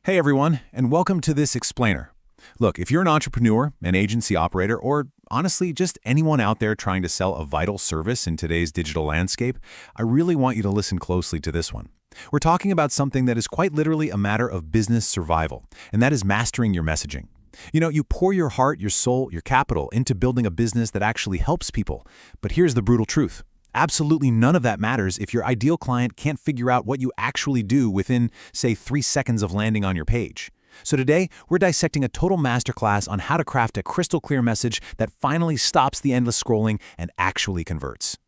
Hey everyone, and welcome to this explainer. Look, if you're an entrepreneur, an agency operator, or honestly just anyone out there trying to sell a vital service in today's digital landscape, I really want you to listen closely to this one. We're talking about something that is quite literally a matter of business survival, and that is mastering your messaging. You pour your heart, your soul, your capital into building a business that actually helps people. But here's the brutal truth. Absolutely none of that matters if your ideal client can't figure out what you actually do within, say, 3 seconds of landing on your page. So today, we're dissecting a total masterclass on how to craft a crystal clear message that finally stops the endless scrolling and actually converts.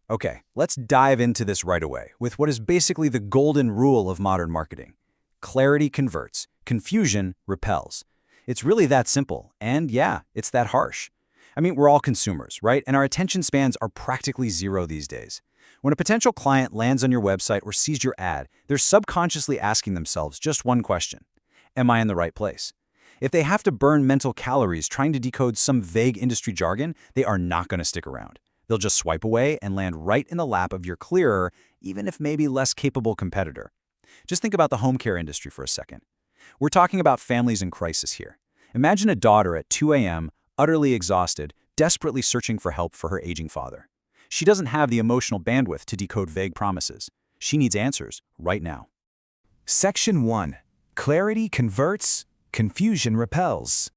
Okay, let's dive into this right away with what is basically the golden rule of modern marketing. Clarity converts, confusion repels. It's really that simple, and yeah, it's that harsh. We're all consumers, right? And our attention spans are practically zero these days. When a potential client lands on your website or sees your ad, they're subconsciously asking themselves just one question: am I in the right place? If they have to burn mental calories trying to decode some vague industry jargon, they are not going to stick around. They'll just swipe away and land right in the lap of your clearer, even if maybe less capable competitor. Just think about the home care industry for a second. We're talking about families in crisis here. Imagine a daughter at 2 a.m., utterly exhausted, desperately searching for help for her aging father. She doesn't have the emotional bandwidth to decode vague promises. She needs answers right now. Section 1. Clarity converts, confusion repels.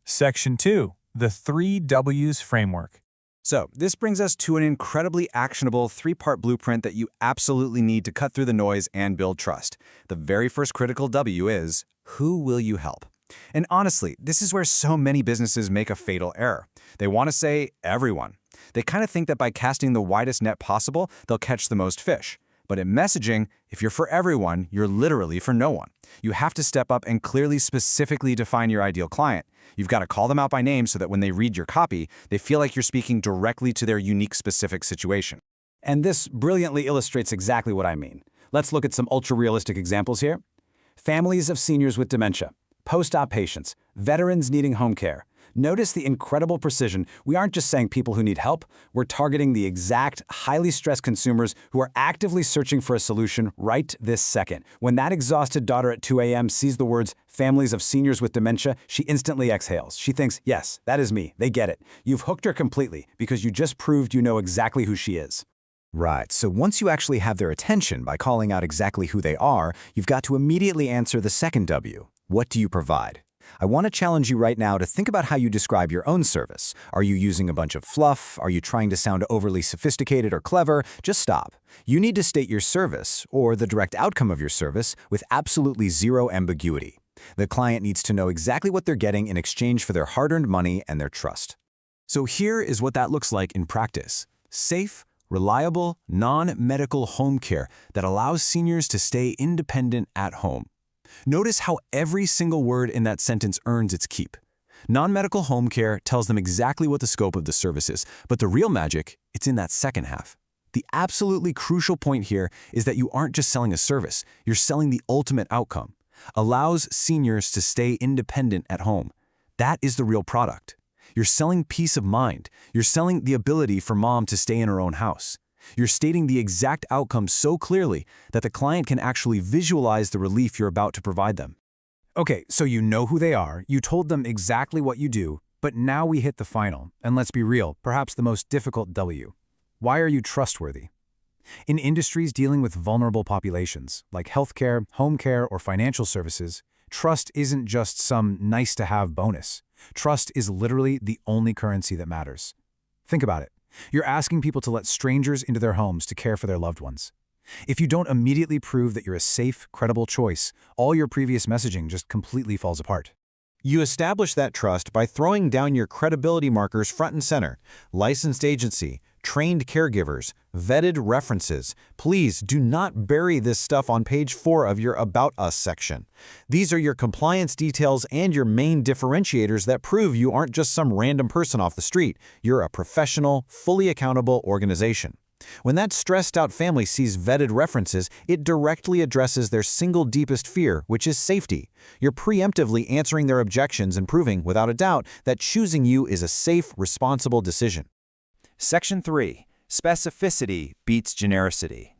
Section 2. The 3 W's framework. So, this brings us to an incredibly actionable 3-part blueprint that you absolutely need to cut through the noise and build trust. The very first critical W is, who will you help? And honestly, this is where so many businesses make a fatal error. They want to say everyone. They kind of think that by casting the widest net possible, they'll catch the most fish. But in messaging, if you're for everyone, you're literally for no one. You have to step up and clearly specifically define your ideal client. You've got to call them out by name so that when they read your copy, they feel like you're speaking directly to their unique specific situation. And this brilliantly illustrates exactly what I mean. Let's look at some ultra-realistic examples here. Families of seniors with dementia, post-op patients, veterans needing home care. Notice the incredible precision. We aren't just saying people who need help. We're targeting the exact, highly stressed consumers who are actively searching for a solution right this second. When that exhausted daughter at 2 a.m. sees the words, families of seniors with dementia, she instantly exhales. She thinks, yes, that is me. They get it. You've hooked her completely because you just proved you know exactly who she is. Right, so once you actually have their attention by calling out exactly who they are, you've got to immediately answer the second W. What do you provide? I want to challenge you right now to think about how you describe your own service. Are you using a bunch of fluff? Are you trying to sound overly sophisticated or clever? Just stop. You need to state your service, or the direct outcome of your service, with absolutely zero ambiguity. The client needs to know exactly what they're getting in exchange for their hard-earned money and their trust. So here is what that looks like in practice. Safe, reliable, non-medical home care that allows seniors to stay independent at home. Notice how every single word in that sentence earns its keep. Non-medical home care tells them exactly what the scope of the service is, but the real magic, it's in that second half. The absolutely crucial point here is that you aren't just selling a service, you're selling the ultimate outcome. Allows seniors to stay independent at home. That is the real product. You're selling peace of mind. You're selling the ability for mom to stay in her own house. You're stating the exact outcome so clearly that the client can actually visualize the relief you're about to provide them. Okay, so you know who they are, you told them exactly what you do, but now we hit the final, and let's be real, perhaps the most difficult W. Why are you trustworthy? In industries dealing with vulnerable populations, like healthcare, home care, or financial services, trust isn't just some nice-to-have bonus. Trust is literally the only currency that matters. Think about it. You're asking people to let strangers into their homes to care for their loved ones. If you don't immediately prove that you're a safe, credible choice, all your previous messaging just completely falls apart. You establish that trust by throwing down your credibility markers front and center: licensed agency, trained caregivers, vetted references. Please do not bury this stuff on page 4 of your About Us section. These are your compliance details and your main differentiators that prove you aren't just some random person off the street. You're a professional, fully accountable organization. When that stressed-out family sees vetted references, it directly addresses their single deepest fear, which is safety. You're preemptively answering their objections and proving, without a doubt, that choosing you is a safe, responsible decision. Section 3. Specificity beats genericity.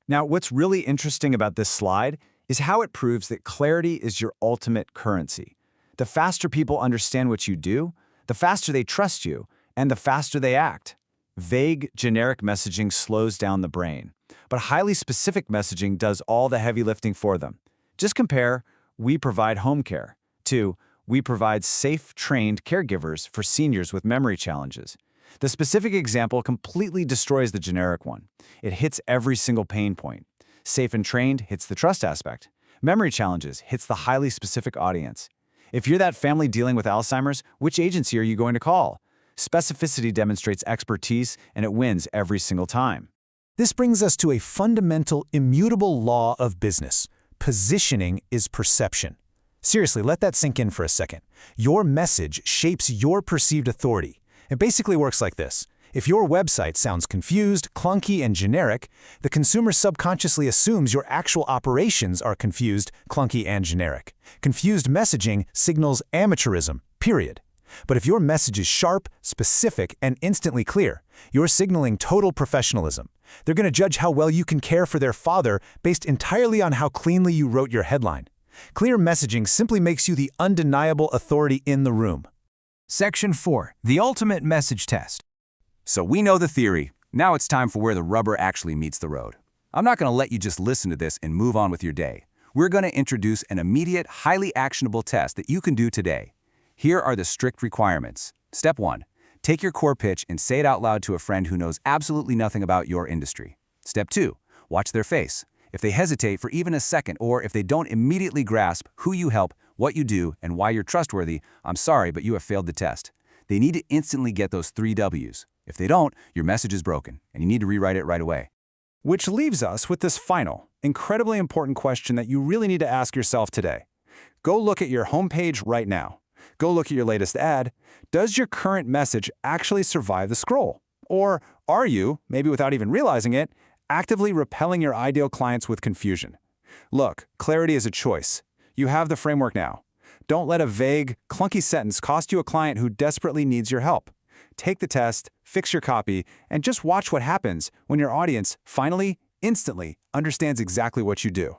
Now, what's really interesting about this slide is how it proves that clarity is your ultimate currency. The faster people understand what you do, the faster they trust you, and the faster they act. Vague, generic messaging slows down the brain, but highly specific messaging does all the heavy lifting for them. Just compare, "We provide home care," to "We provide safe, trained caregivers for seniors with memory challenges." The specific example completely destroys the generic one. It hits every single pain point. Safe and trained hits the trust aspect. Memory challenges hits the highly specific audience. If you're that family dealing with Alzheimer's, which agency are you going to call? Specificity demonstrates expertise, and it wins every single time. This brings us to a fundamental, immutable law of business. Positioning is perception. Seriously, let that sink in for a second. Your message shapes your perceived authority. It basically works like this. If your website sounds confused, clunky, and generic, the consumer subconsciously assumes your actual operations are confused, clunky, and generic. Confused messaging signals amateurism, period. But if your message is sharp, specific, and instantly clear, you're signaling total professionalism. They're going to judge how well you can care for their father based entirely on how cleanly you wrote your headline. Clear messaging simply makes you the undeniable authority in the room. Section 4. The ultimate message test. So we know the theory. Now it's time for where the rubber actually meets the road. I'm not going to let you just listen to this and move on with your day. We're going to introduce an immediate, highly actionable test that you can do today. Here are the strict requirements. Step 1. Take your core pitch and say it out loud to a friend who knows absolutely nothing about your industry. Step 2. Watch their face. If they hesitate for even a second, or if they don't immediately grasp who you help, what you do, and why you're trustworthy, I'm sorry, but you have failed the test. They need to instantly get those 3 W's. If they don't, your message is broken, and you need to rewrite it right away. Which leaves us with this final, incredibly important question that you really need to ask yourself today. Go look at your homepage right now. Go look at your latest ad. Does your current message actually survive the scroll? Or are you, maybe without even realizing it, actively repelling your ideal clients with confusion? Look, clarity is a choice. You have the framework now. Don't let a vague, clunky sentence cost you a client who desperately needs your help. Take the test, fix your copy, and just watch what happens when your audience finally, instantly understands exactly what you do.